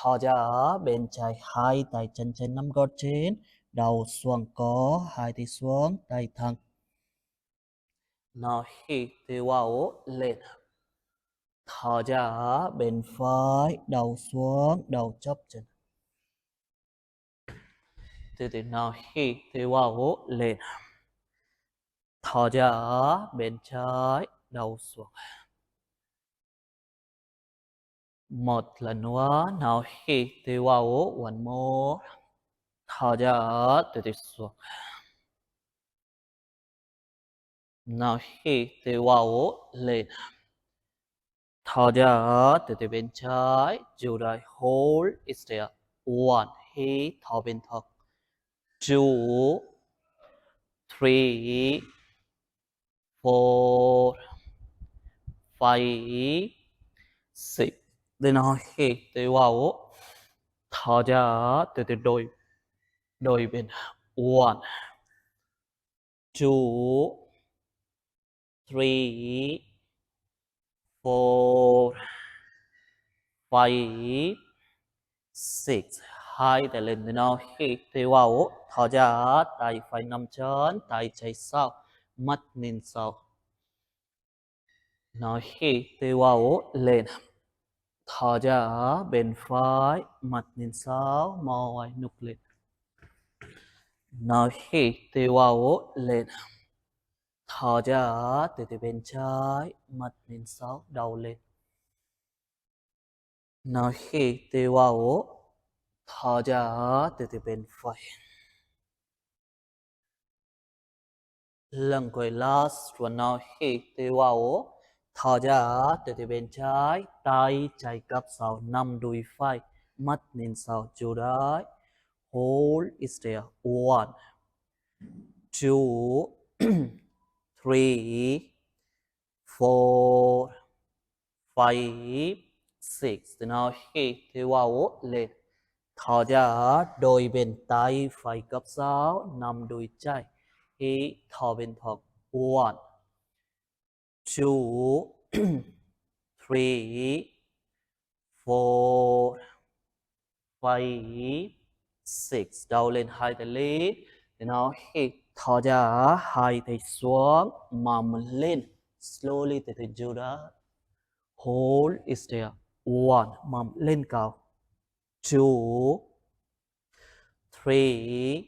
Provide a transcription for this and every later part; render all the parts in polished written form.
thò ra bên trái, hai tay chân trên nắm gót trên, đầu xuống có, hai tay xuống, tay thẳng. Nào hít thở vào lên. Thò ra bên phải, đầu xuống, đầu chấp chân. Từ từ nào hít thở vào lên. Thò ra bên trái, đầu xuống. Một lần nữa, nào hít thở vào, one more. Thò ra từ từ xuống. Nào hít thở vào lên. Thò ra từ từ bên trái, giữ lại, hold it there. One, hít thò bên thật. Two, three, four, five, six. Then hít thở vào. Thò ra từ từ đôi bên. One, two, three, four, five, six. Hai tay lên nào hít thở vào. Thò ra tay phải nằm chân, tay trái sau, mắt nhìn sau. Nào hít thở vào lên. Thò ra bên phải, mắt nhìn sau, môi núp lên. Nào hít thở vào lên. Thò ra từ từ bên trái, mắt nhìn sau, đầu lên. Nào hít thở vào. Thò ra từ từ bên phải. Lần cuối last one. Nào hít thở vào. Thò ra từ từ bên trái, tay trái cặp sau, nắm đùi phải, mắt nhìn sau, chú đấy. Hold it there. One, two, three, four, five, six. Now hít thở vào lên. Thò ra đôi bên tay phải cặp sau, nắm đùi trái, hít thò bên thật. One, two, three, four, five, six. Đầu lên, hai tay lên. Now hít thò ra, hai tay xuống, mầm lên. Slowly từ từ giữ đó. Hold it there. One, mầm lên cao. Two, three,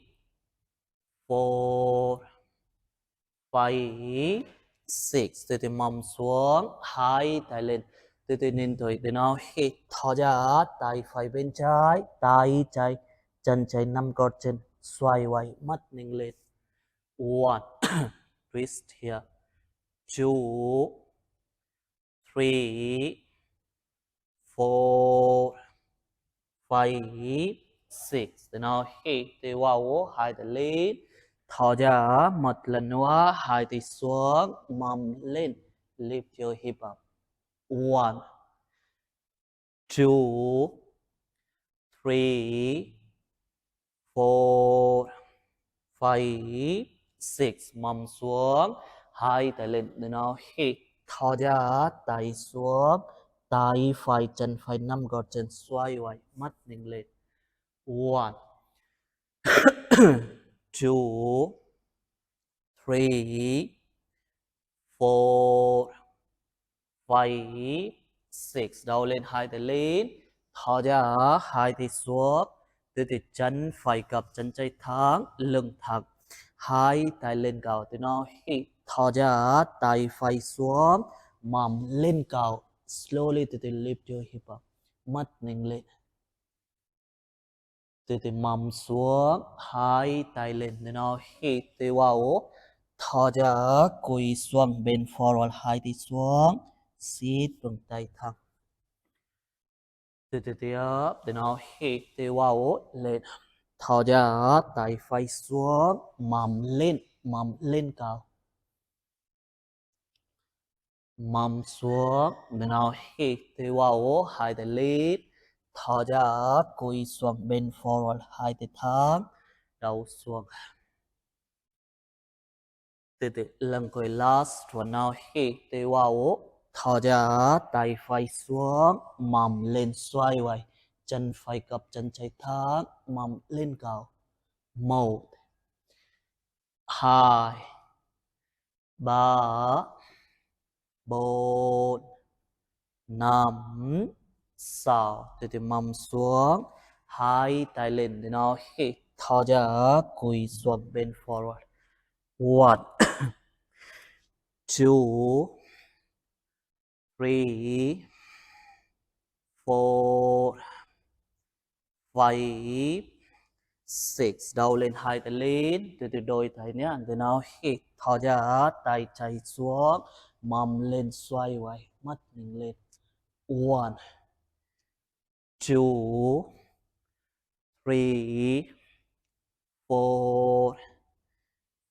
four, five, six. Từ từ mầm xuống, hai tay lên. Từ từ nhìn tới, từ nào hít thò ra, tay phải bên trái, tay trái, chân trái nắm gót chân, xoay quay, mắt nhìn lên. One, twist here. Two, three, four, five, six. Từ nào hít thở vào, hai tay lên. Thò ra một lần nữa, hai tay xuống, mầm lên. Lift your hip up. One, two, three, four, five, six. Mầm xuống, hai tay lên. Từ nào hít thò ra, tay xuống, tay phải chân phải nắm gót chân, xoay quay, mắt nhìn lên. One, two, three, four, five, six. Đầu lên, hai tay lên. Thò ra, hai tay xuống. Từ từ chân phải cặp chân trái thẳng, lưng thẳng. Hai tay lên cao. Từ nó hít thò ra, tay phải xuống, mầm lên cao. Slowly từ từ lift your hip up. Mắt nhìn lên. Từ từ mầm xuống, hai tay lên. Từ nó hít thở vào. Thò ra, cúi xuống bên forward, hai tay xuống. Sit bằng tay thẳng. Từ từ tiếp, từ nó hít thở vào lên. Thò ra, tay phải xuống, mầm lên cao. Mầm xuống, từ nó hít thở vào, hai tay lên. Thò ra, cúi xuống bên forward, hai tay thẳng, đầu xuống. Từ từ lần cuối last one. Nào hít thở vào. Thò ra, tay phải xuống, mầm lên, xoay quay, chân phải cặp chân trái thẳng mầm lên cao. 1 2 3 4 5 6. Từ từ mầm xuống, hai tay lên để nó hít thở ra, cúi xuống bên forward. 1 2 3 4 5 6. Đầu lên, hai tay lên, từ từ đôi tay nhé, để nó hít thở ra, tay chạy xuống, mầm lên xoay quay, mắt nhìn lên. 1 2 3 4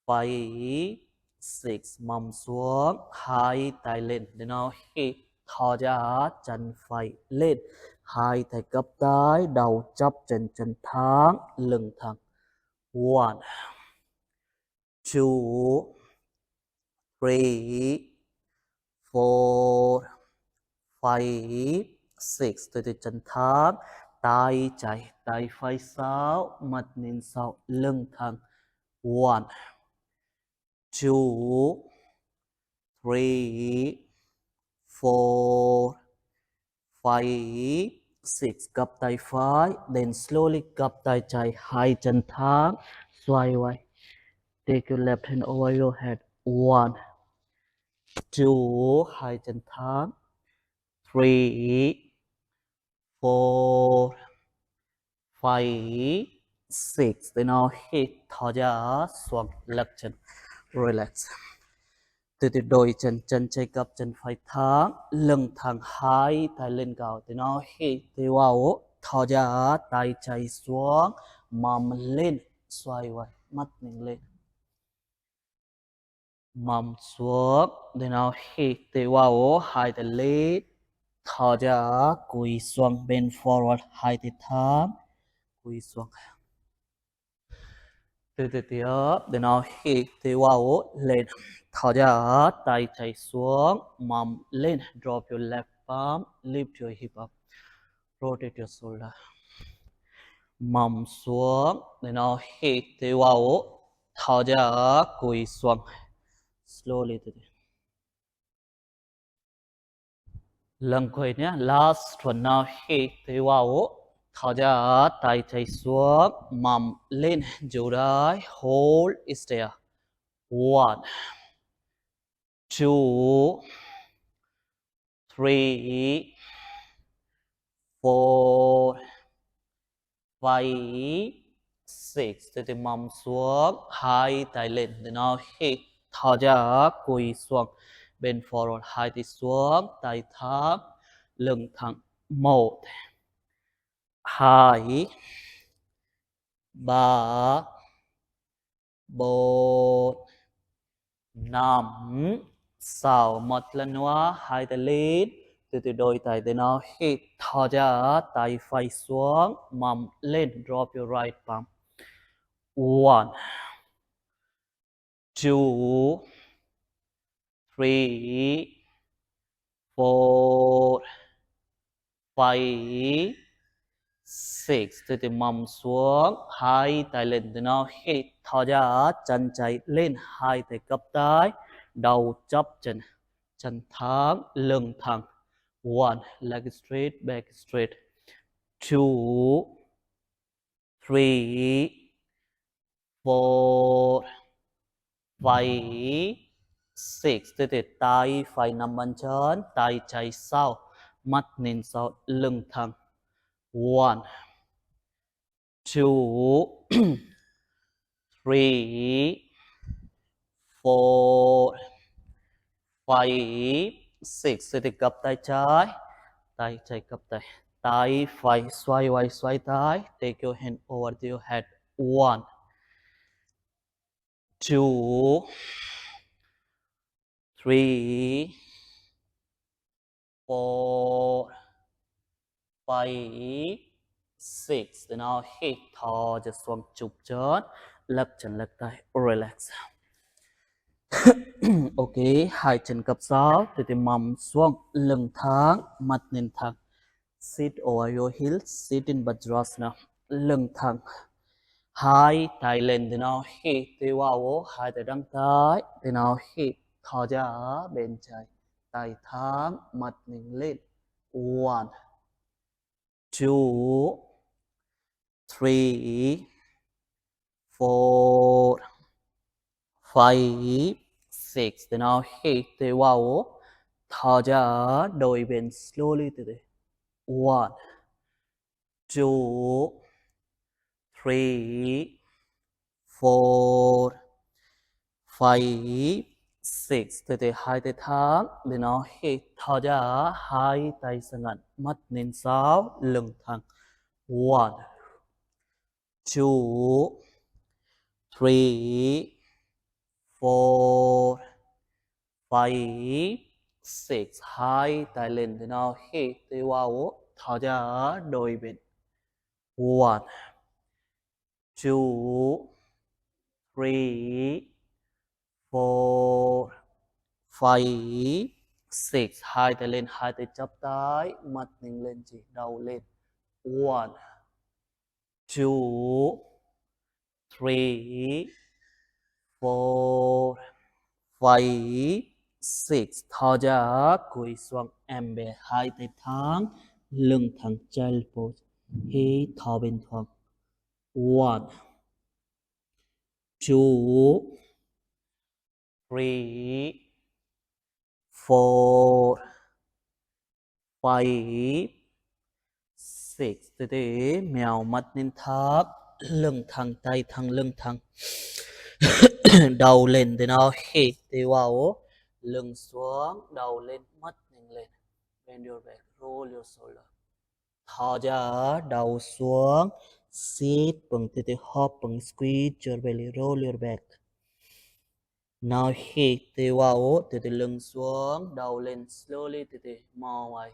5 6. Mầm xuống, hai tay lên để nó hít thở ra, chân phải lên, hai tay gập tay, đầu chắp chân, chân thẳng, lưng thẳng. 1 2 3 4 5 6. Từ từ chân thẳng, tay chạy, tay phải sau, mặt nhìn sau, lưng thẳng. 1 2 3 4 5 6. Gập tay phải, then slowly gập tay trái, hai chân thẳng, xoay quay. Take your left hand over your head. 1 2, hai chân thẳng. 3 4 5 6. Then now hít thở ra, xuống lật chân, relax. Từ từ đôi chân, chân trái gập, chân phải thẳng, lưng thẳng, hai tay lên cao. Then now hít vào, thở ra, tay trái xuống, mầm lên, xoay quay, mắt nhìn lên. Mầm xuống, then now hít vào, hai tay lên, thở ra, cúi xuống bên forward, hai tay thẳng, cúi xuống. Từ từ tiếp, then now hít vào, lên, thở ra, tay chạy xuống, mầm lên, drop your left palm, lift your hip up, rotate your shoulder. Mầm xuống, then now hít vào, thở ra, cúi xuống. Slowly từ từ. Lần cuối nhé, last one. Now hít vào, thở ra, tay chạy xuống, mầm lên, giữ đấy, hold it there. 1 2 3 4 5 6. Từ từ mầm xuống, hai tay lên, để nó hít thở ra, cúi xuống bên forward, hai tay xuống, tay thẳng, lưng thẳng. 1 2 3 4 5 6. Một lần nữa, hai tay lên, từ từ đôi tay để nó hít thở ra, tay phải xuống, mầm lên, drop your right palm. 1 2 3 4 5 6. Từ từ mầm xuống, hai tay lên, để nó hít thở ra, chân chạy lên, hai tay gập tay, đầu chắp chân, chân thẳng, lưng thẳng. 1 leg straight, back straight. 2 3 4 5 6. Từ từ tay phải nằm bàn chân, tay chạy sau, mắt nhìn sau, lưng thẳng. 1 2 3 4 5 6. Từ từ gập tay trái, tay trái gập tay, tay phải xoay quay, xoay tay. Take your hand over your head. 1 2 3 4 5 6. Then now hít thở ra, xuống chụp chân, lật chân, lật tay, relax. Ok, hai chân gập sau, từ từ mầm xuống, lưng thẳng, mặt nhìn thẳng. Sit over your heels, sit in Vajrasana, lưng thẳng. Hai tay lên từ nào hít từ vào, hai tay đăng tới từ nào hít thở ra bên trái, tay thẳng mặt mình lên. 1 2 3 4 5 6 từ nào hít từ vào, thở ra đôi bên slowly từ từ. 1 2 3 4 5 6 từ từ hai tay thẳng để nó hít thở ra hai tay sang ngắn mắt nhìn sáu lưng thẳng. 1 2 3 4 5 6 hai tay lên để nó hít từ vào thở ra đôi bên. 1 2 3 4 5 6 hai tay lên hai tay chắp tay mặt nhìn lên chỉ đầu lên. 1 2 3 4 5 6 thở ra cúi xuống em bé hai tay thẳng lưng thẳng child pose hít thở bình thường. 1 2 3 4 5 6 từ từ mèo mắt nhìn thấp lưng thẳng tay thẳng lưng thẳng. Đầu lên từ nào hít từ vào lưng xuống đầu lên mắt nhìn lên. Bend your back, roll your shoulder. Thở ra đầu xuống sit bằng từ từ hop bằng squeeze your belly, roll your back. Now hít từ vào từ từ lưng xuống đầu lên slowly từ từ mò ngoài.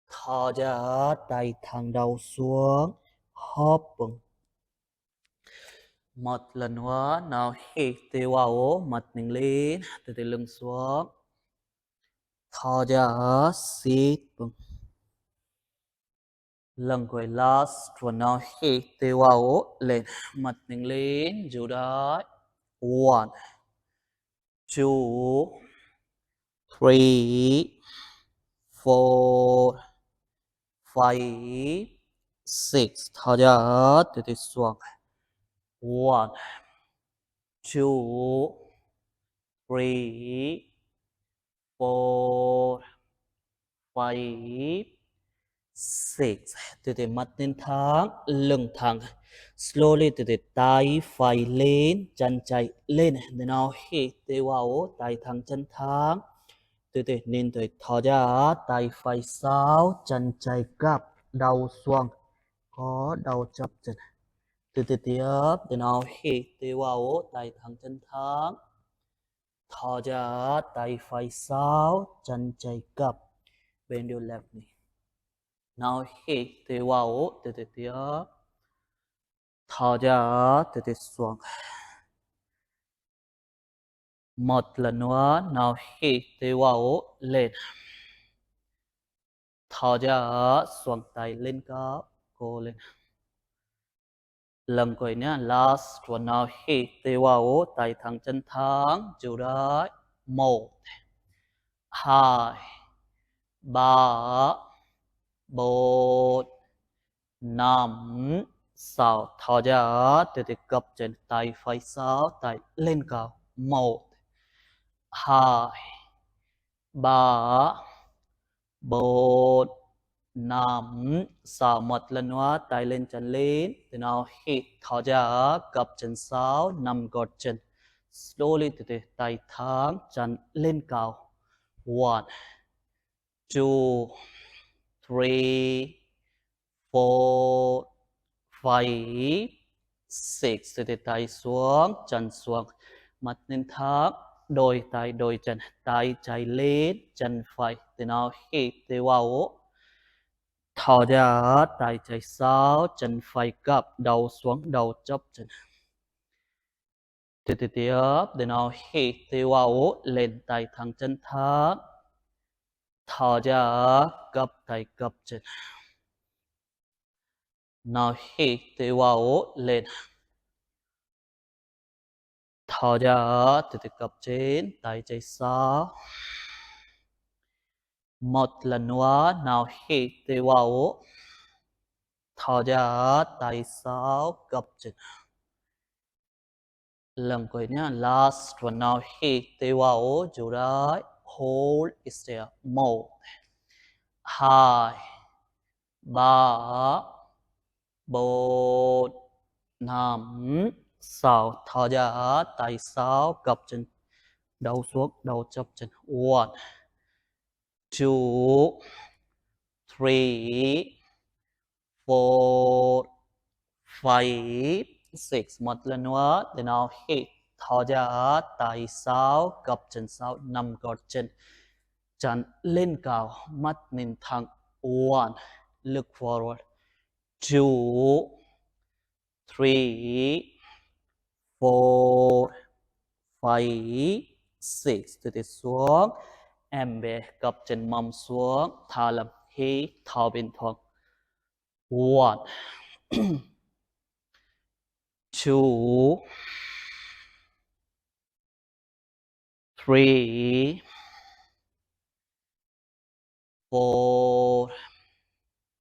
Thở ra tay thẳng đầu xuống hop bằng. Một lần nữa nào hít từ vào mặt mình lên từ từ lưng xuống. Thở ra sit bằng. Lần cuối last one nào hít từ vào lên mặt mình lên giữ đó. 1 2 3 4 5 6 thở ra từ từ xuống. 1 2 3 4 5 6 từ từ mắt lên thẳng lưng thẳng. Slowly từ từ tay phải lên chân chạy lên để nào hít từ vào tay thẳng chân thẳng. Từ từ nhìn từ thở ra tay phải sau chân chạy gập đầu xuống có đầu chập chân. Từ từ tiếp để nào hít từ vào tay thẳng chân thẳng. Thở ra tay phải sau chân chạy gập bend your left knee. Now hít từ vào từ từ tiếp. Thở ra từ từ xuống. Một lần nữa nào hít từ vào lên. Thở ra xuống tay lên cao cô lên. Lần cuối nhá last one nào hít từ vào tay thẳng chân thẳng chịu đấy. 1 2 3 4 5 6 thở ra từ từ gập chân tay phải sau tay lên cao. 1 2 3 4 5 6 một lần nữa tay lên chân lên từ nào hít thở ra gập chân sau nằm gọt chân slowly từ từ tay thẳng chân lên cao. 1 2 3 4 5 6 từ từ tay xuống chân xuống mặt lên thẳng đôi tay đôi chân tay trái lên chân phải từ nào hít từ vào. Thở ra tay trái sau chân phải gập đầu xuống đầu chóp chân. Từ từ tiếp để nào hít từ vào lên tay thẳng chân thẳng. thò ra gập tay gập chân. Nào hít tay vào lên, thò ra từ từ gập trên tay trái sau. Một lần nữa, nào hít tay vào, thò ra tay sau gập chân. Lần cuối nhá, last one. Nào hít tay vào, chủ đấy, hold is there. 1 2 3 4 5 6. Thở ra tay sau gập chân, đầu xuống, đầu chập chân. 1 2 3 4 5 6. Một lần nữa. Then now hit. Thở ra tay sau gập chân sau, nằm gót chân, chán lên cao, mắt nhìn thẳng. 1 look forward. 2 3 4 5 6. Từ từ xuống, em bé gập chân mông xuống, thả lỏng, hít thở bình thường. 1 2 3 4